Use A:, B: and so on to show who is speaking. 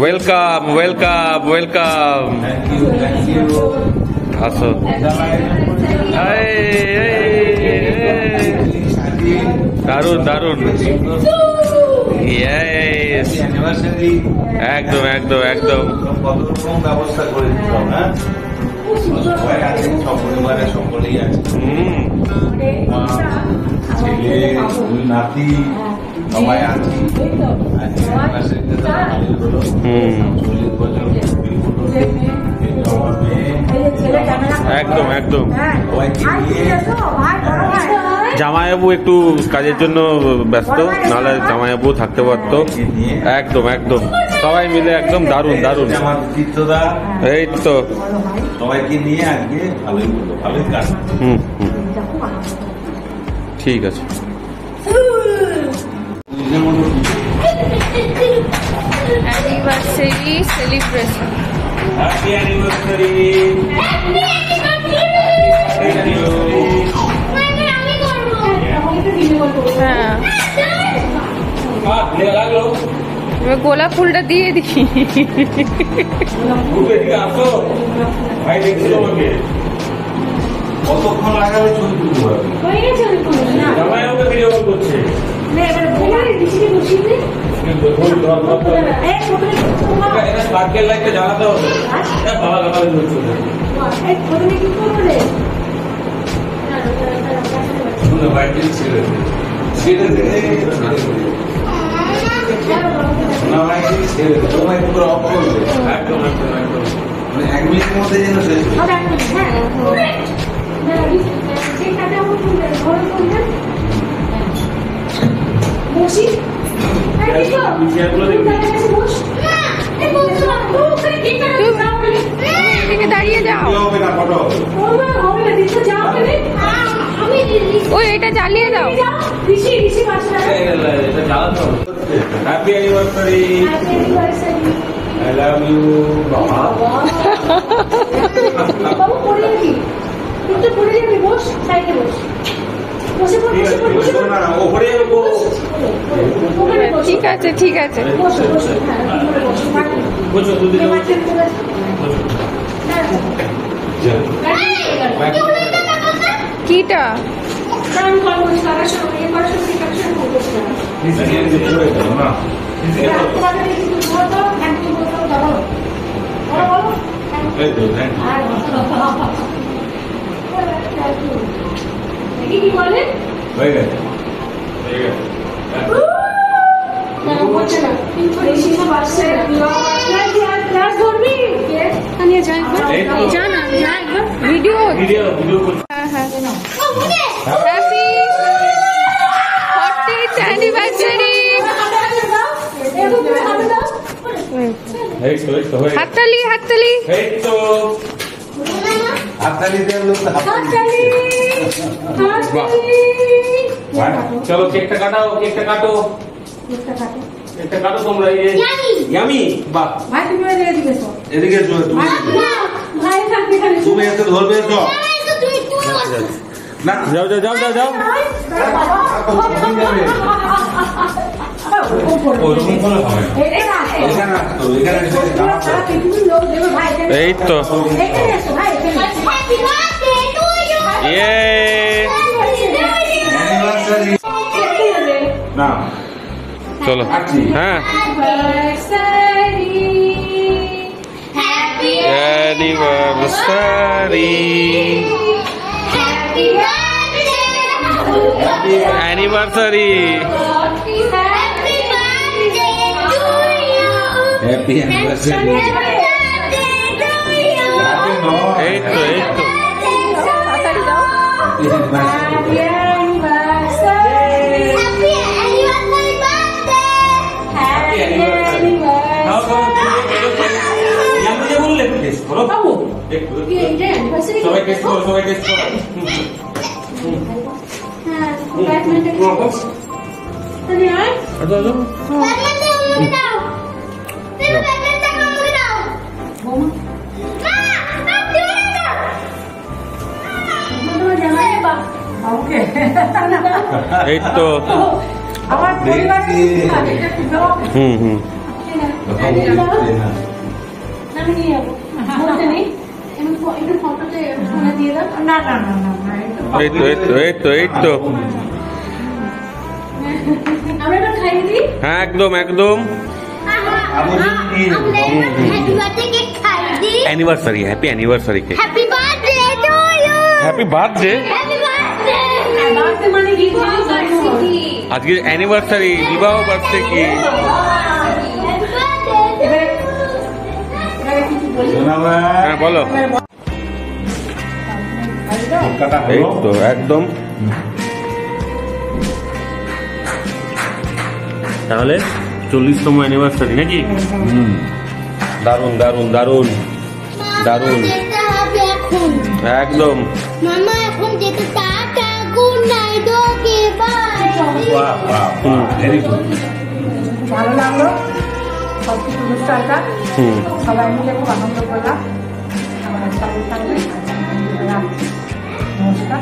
A: Welcome welcome welcome. আসো। দারুন দারুন। একদম একদম একদম।
B: কত রকম ব্যবস্থা করে দিতে হবে। সবাই আছে, সব পরিবারের সকলেই আছে। ছেলে নাতি সবাই আছি।
A: একদম একদম। জামাইবাবু একটু কাজের জন্য ব্যস্ত, নাহলে জামাইবাবু থাকতে পারতো। একদম একদম, সবাই মিলে একদম দারুণ দারুণ। এই তো
B: সবাইকে নিয়ে আজকে ভালোই হলো, ভালোই কাজ।
A: ঠিক আছে।
C: Anniversary celebration.
B: Happy anniversary. Thank you.
C: এবার গোলাপ ফুলটা দিয়ে দিই।
B: কতক্ষণ লাগাবে ছবি তুলতে হবে? জ্বালাতে হবে। ছেড়ে দেবে তোমায় পুরো অফ করবে। একদম একদম একদম, মানে 1 মিনিটের মধ্যে যেন শেষ হয়।
C: এদিকে দাঁড়িয়ে যাও। ওই এটা জ্বালিয়ে দাও।
B: Happy anniversary. I love you, বাবা।
D: বাবু পড়ে যাবি, একটু পড়ে যাবি, বস সাইডে বস। বসে পড়, বসে পড়, বসে পড়।
B: না না, ওপরে যাবো।
C: ঠিক আছে ঠিক আছে।
D: বসো বসো, হ্যাঁ বসো।
B: বসো দুদিকে বসো।
C: কিটা?
D: আমি কল করছি, কাকার সঙ্গে, এই করার সঙ্গে কাকার সঙ্গে ফোন করছি না।
B: পড়ে গেল না।
D: তোমাদের দেখি তুমি বলো, হ্যাঁ তুমি বলো, বলো বলো।
B: এই তো থ্যাংক ইউ।
D: আর দেখি কি বলে?
B: হয়ে গেছে হয়ে গেছে।
D: না বলছে না, কিন্তু বেশি সব আসছে ক্লাস করবি
C: নিয়ে যা একবার, যা না যা একবার। ভিডিও
B: ভিডিও ভিডিও করছি।
C: হ্যাঁ হ্যাঁ। Happy 40th anniversary.
B: এই তো এই তো হয়ে গেছে।
C: হাততালি হাততালি।
B: এই তো হাততালি দেওয়ার লোক তো হাততালি। চলো কেকটা কাটাও, কেকটা কাটো, কেকটা কাটো তোমরা। এই ইয়ামি বাহ।
D: ভাই তুমি এদিকে এসো,
B: এদিকে এসো, তুমি
D: ভাই থাকবে খালি
B: তুমি এসে ধরবে তো না।
A: যাও যাও যাও যাও যাও।
B: ওরকম কোনো হয় না। এখানে আসতো, এখানে এসে
A: এই তো ইয়ে
B: অ্যানিভার্সারি না।
A: চলো হ্যাঁ। Anniversary anniversary.
B: Happy anniversary.
A: এই তো এই তো।
B: সবাই টেস্ট করো, সবাই টেস্ট করো।
A: এই তো হুম হুম।
D: আমি নিয়ে যাবো বলতে নেই একটু ফটোতে ফোনে দিয়ে দাও না না না না
A: এই তো এই তো এই তো এই তো
D: আমরা এবার খাইয়ে দিই
A: হ্যাঁ একদম একদম anniversary happy anniversary cake
C: Happy birthday to you.
A: Happy birthday
C: Happy birthday.
D: বাড়তে মানে কি জন্মদিন।
A: আজকে অ্যানিভার্সারি বিবাহ বার্ষিকী কি
C: Happy birthday.
D: এবারে এবারে কিছু বলি
A: হ্যাঁ বলো এই তো একদম তাহলে 40তম অ্যানিভার্সারি নাকি দারুন দারুন দারুন দারুন
C: যেতে হবে এখন।
A: একদম
C: মামা এখন যেতে tata good night okay bye.
D: ভালো লাগলো সব কিছু অনুষ্ঠানটা
A: হুম
D: সবাই মিলে খুব আনন্দ করলাম আমার সবাই থাকবে নমস্কার